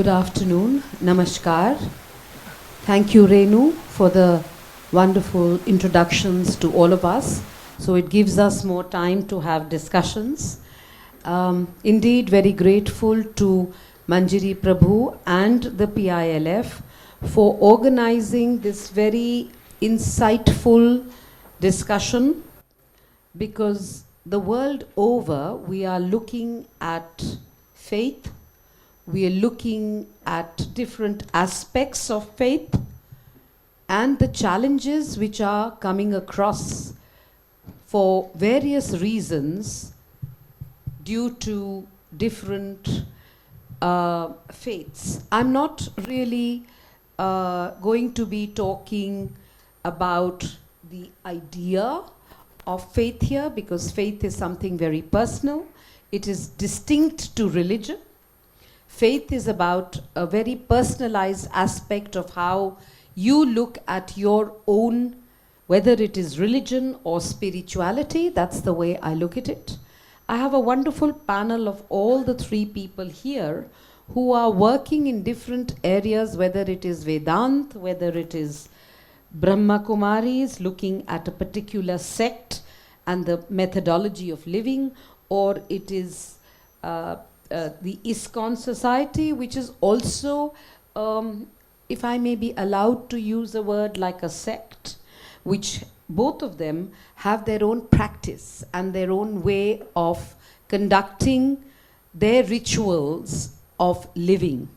Good afternoon. Namaskar. Thank you, Renu, for the wonderful introductions to all of us. So it gives us more time to have discussions. Indeed, very grateful to Manjiri Prabhu and the PILF for organizing this very insightful discussion, because the world over we are looking at faith, we are looking at different aspects of faith and the challenges which are coming across for various reasons due to different faiths. I'm not really going to be talking about the idea of faith here, because faith is something very personal. It is distinct to religion. Faith is about a very personalized aspect of how you look at your own, whether it is religion or spirituality. That's the way I look at it. I have a wonderful panel of all the three people here who are working in different areas, whether it is Vedant, whether it is Brahma Kumaris, looking at a particular sect and the methodology of living, or it is the ISKCON society, which is also, if I may be allowed to use a word like a sect, which both of them have their own practice and their own way of conducting their rituals of living.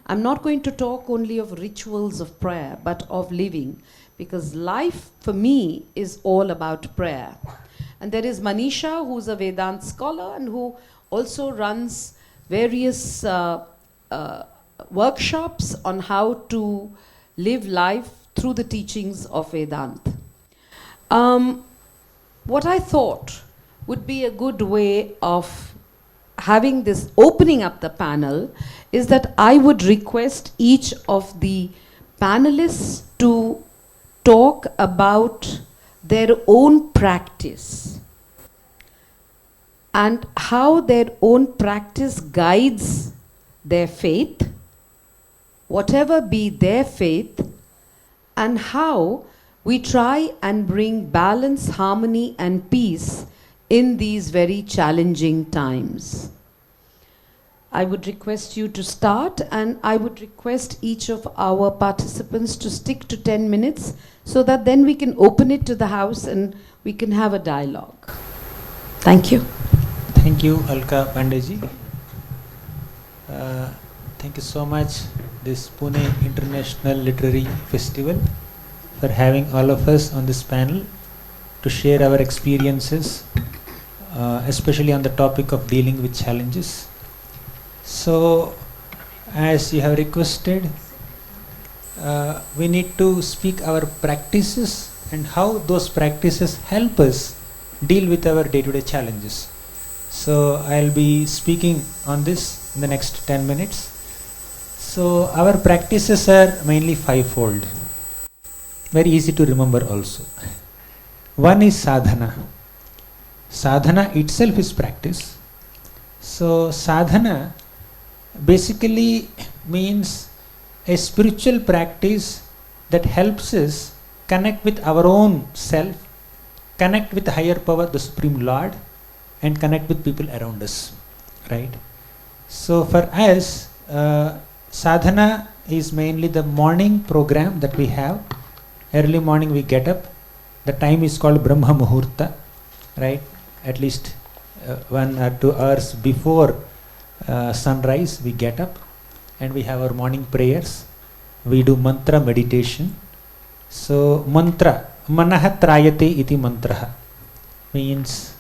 I'm not going to talk only of rituals of prayer, but of living, because life for me is all about prayer. And there is Manisha, who's a Vedant scholar and who also runs various workshops on how to live life through the teachings of Vedanta. What I thought would be a good way of having this opening up the panel is that I would request each of the panelists to talk about their own practice and how their own practice guides their faith, whatever be their faith, and how we try and bring balance, harmony, and peace in these very challenging times. I would request you to start, and I would request each of our participants to stick to 10 minutes so that then we can open it to the house and we can have a dialogue. Thank you. Thank you, Alka Pandeyji. Thank you so much, this Pune International Literary Festival, for having all of us on this panel to share our experiences, especially on the topic of dealing with challenges. So, as you have requested, we need to speak our practices and how those practices help us deal with our day-to-day challenges. So, I'll be speaking on this in the next 10 minutes. So, our practices are mainly fivefold. Very easy to remember also. One is sadhana. Sadhana itself is practice. So, sadhana basically means a spiritual practice that helps us connect with our own self, connect with the higher power, the Supreme Lord, and connect with people around us, right? So for us, sadhana is mainly the morning program that we have. Early morning we get up. The time is called Brahma Muhurta, right? At least 1 or 2 hours before sunrise we get up and we have our morning prayers. We do mantra meditation. So mantra, manaha trayate iti mantraha, means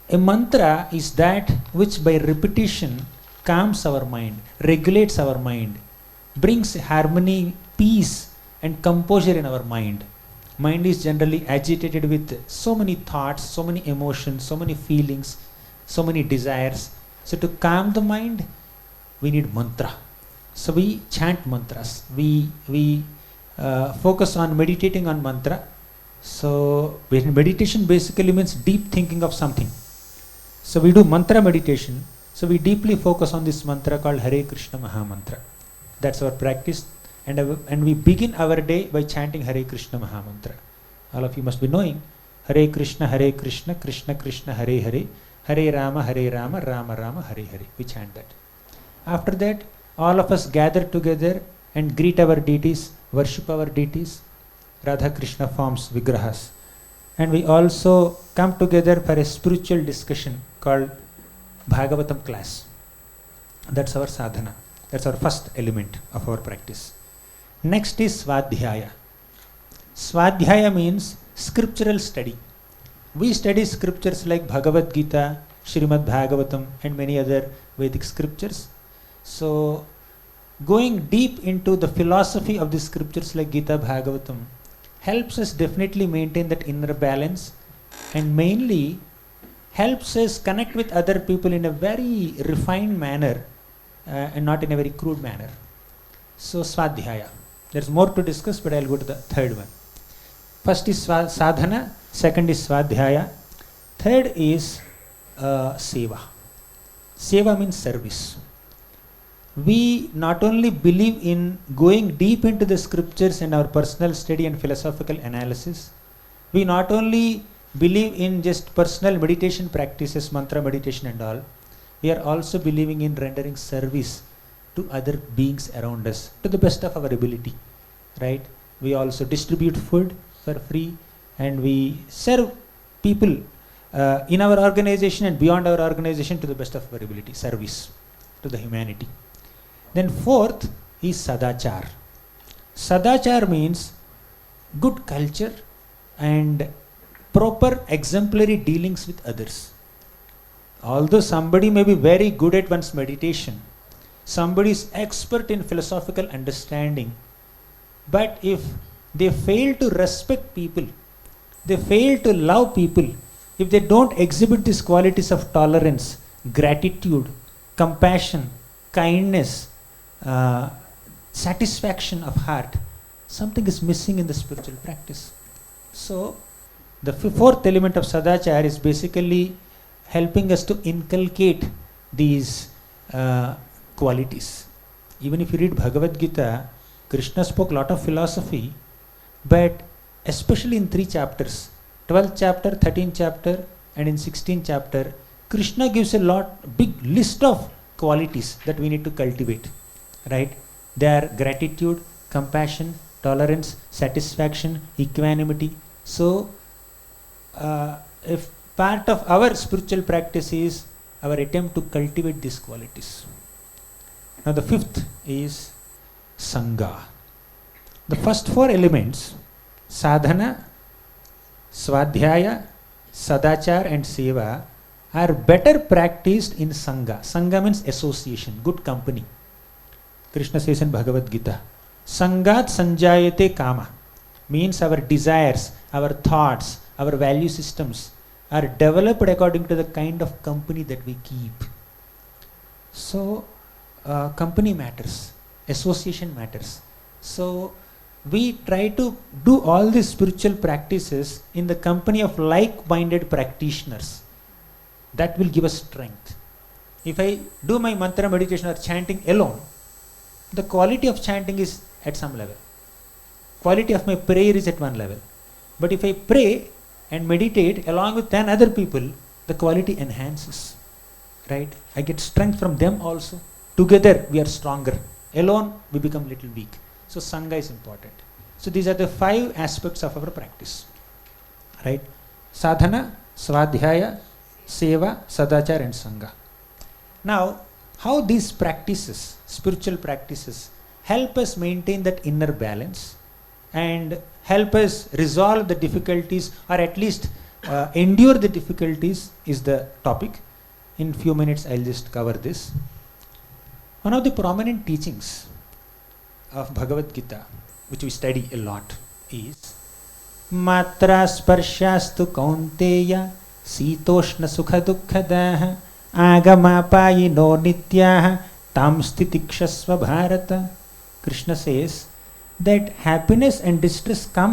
a mantra is that which by repetition calms our mind, regulates our mind, brings harmony, peace and composure in our mind. Mind is generally agitated with so many thoughts, so many emotions, so many feelings, so many desires. So to calm the mind, we need mantra. So we chant mantras. We focus on meditating on mantra. So meditation basically means deep thinking of something. So we do mantra meditation. So we deeply focus on this mantra called Hare Krishna Maha Mantra. That's our practice, and we begin our day by chanting Hare Krishna Maha Mantra. All of you must be knowing Hare Krishna, Krishna Krishna, Hare Hare, Hare Rama, Rama Rama, Hare Hare. We chant that. After that, all of us gather together and greet our deities, worship our deities. Radha Krishna forms vigrahas. And we also come together for a spiritual discussion called Bhagavatam class. That's our sadhana. That's our first element of our practice. Next is Svadhyaya. Svadhyaya means scriptural study. We study scriptures like Bhagavad Gita, Srimad Bhagavatam, and many other Vedic scriptures. So, going deep into the philosophy of the scriptures like Gita, Bhagavatam helps us definitely maintain that inner balance, and mainly helps us connect with other people in a very refined manner and not in a very crude manner. So, Svadhyaya. There's more to discuss, but I'll go to the third one. First is sadhana, second is Svadhyaya, third is seva. Seva means service. We not only believe in going deep into the scriptures and our personal study and philosophical analysis, we not only believe in just personal meditation practices, mantra meditation and all, we are also believing in rendering service to other beings around us to the best of our ability, right? We also distribute food for free, and we serve people in our organization and beyond our organization to the best of our ability, service to the humanity. Then fourth is Sadachar. Sadachar means good culture and proper exemplary dealings with others. Although somebody may be very good at one's meditation, somebody is expert in philosophical understanding, but if they fail to respect people, they fail to love people, if they don't exhibit these qualities of tolerance, gratitude, compassion, kindness, satisfaction of heart, something is missing in the spiritual practice. So, the fourth element of Sadachar is basically helping us to inculcate these qualities. Even if you read Bhagavad Gita, Krishna spoke a lot of philosophy, but especially in 3 chapters, 12th chapter, 13th chapter, and in 16th chapter, Krishna gives a big list of qualities that we need to cultivate, right? They are gratitude, compassion, tolerance, satisfaction, equanimity. So, if part of our spiritual practice is our attempt to cultivate these qualities. Now the fifth is Sangha. The first 4 elements, sadhana, svadhyaya, sadachar and seva, are better practiced in Sangha. Sangha means association, good company. Krishna says in Bhagavad Gita, Sangat sanjayate kama, means our desires, our thoughts, our value systems are developed according to the kind of company that we keep. So, company matters, association matters. So, we try to do all these spiritual practices in the company of like-minded practitioners. That will give us strength. If I do my mantra meditation or chanting alone, the quality of chanting is at some level. Quality of my prayer is at one level. But if I pray and meditate along with 10 other people, the quality enhances, right? I get strength from them also. Together we are stronger. Alone we become little weak. So Sangha is important. So these are the 5 aspects of our practice, right? Sadhana, Svadhyaya, Seva, Sadachar and Sangha. Now, how these practices, spiritual practices, help us maintain that inner balance and help us resolve the difficulties, or at least endure the difficulties, is the topic. In few minutes I'll just cover this. One of the prominent teachings of Bhagavad Gita, which we study a lot, is Matra sparshastu kaunteya sitoshna sukha dukkhadaha agamapayino nityaha tam stitikshasva bharata. Krishna says that happiness and distress come